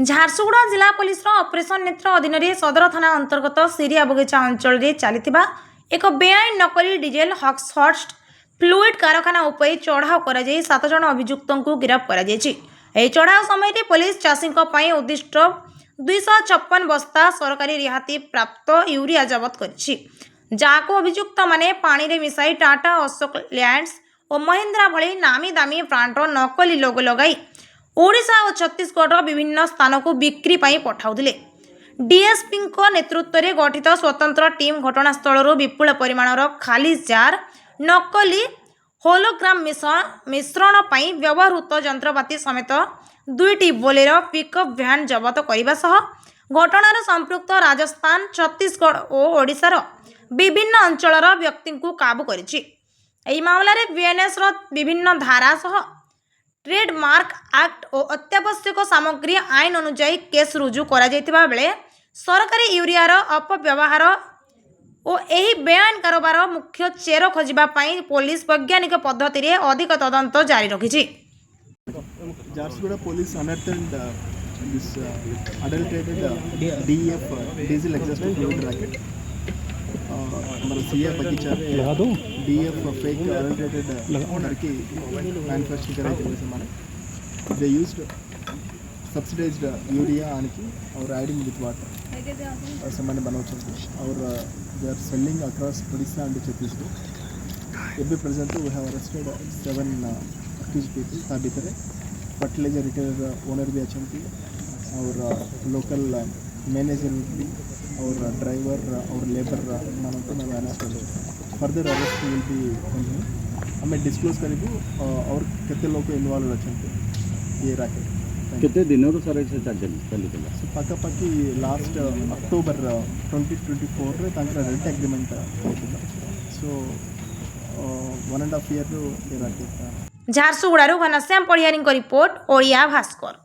झारसुगुड़ा जिला police operation नेत्र अधीन सदर थाना अंतर्गत सिरिया बगीचा अंचल चलता एक बेआईन नकली डीजेल हॉटस्ट फ्लुइड कारखाना उपर चढ़ाऊ कर 7 जन अभियुक्त को गिरफ्त कर चढ़ाऊ समय पुलिस चाषी उद्दिष्ट 256 बस्ता सरकारी रिहाती प्राप्त यूरिया जबत कर अभियुक्त माने पानी रे मिसाई टाटा अशोक लैंड्स और महिंद्रा भली नामी दामी ब्रांडर नकली लोगो लगाई ओडिशा और छत्तीसगढ़ विभिन्न स्थान को बिक्री पठाउथिले। डीएसपी नेतृत्व में गठित स्वतंत्र टीम घटनास्थल विपुल परिमाणर खाली जार नकली होलोग्राम मिश्रण पर व्यवहृत जंत्रपाति समेत 2टी बोलेरो पिकअप भ्यान जबत करने सह घटनार संपृक्त राजस्थान छत्तीसगढ़ और ओडिशार विभिन्न अंचल व्यक्ति को काबू करिछि। एही मामला रे बीएनएस विभिन्न धारा सह ट्रेडमार्क एक्ट और अत्यावश्यक सामग्री आईन अनुजाई केस रुजु करा जायतिबा बेले सरकारी यूरियार अपव्यवहार और यही बेआईन कारोबार मुख्य चेर खोजिबा पई पुलिस वैज्ञानिक पद्धति रे अधिक तदंत जारी रखिछि। Jharsuguda police unearthed this adulterated DEF diesel exhaust fluid racket. हमारा सिया बगीचा DEF fake adulterated करके manufacture कराई थी समाने. They used subsidized urea आनकी और adding with water. और समाने बनावचंदी और they are selling across Odisha and Chhattisgarh. Every present we have arrested 7 accused people. ता भीतर फर्टिलाइजर रिटेलर ओनर भी अच्छी और लोकल मैनेजर भी और ड्राइवर और लेबर मानो तो मैं अरेस्ट कर फर्दर अरेस्ट विल बी हमें डिस्क्लोज करेंगे और कितने लोग इन्वॉल्व अच्छे ये रैकेट कितने दिनों तो सर चली पक्की last October 2024 rent agreement so 1.5 year ये रैकेट झारसुगुड़ा घनश्याम पढ़ियारी रिपोर्ट ओडिया भास्कर।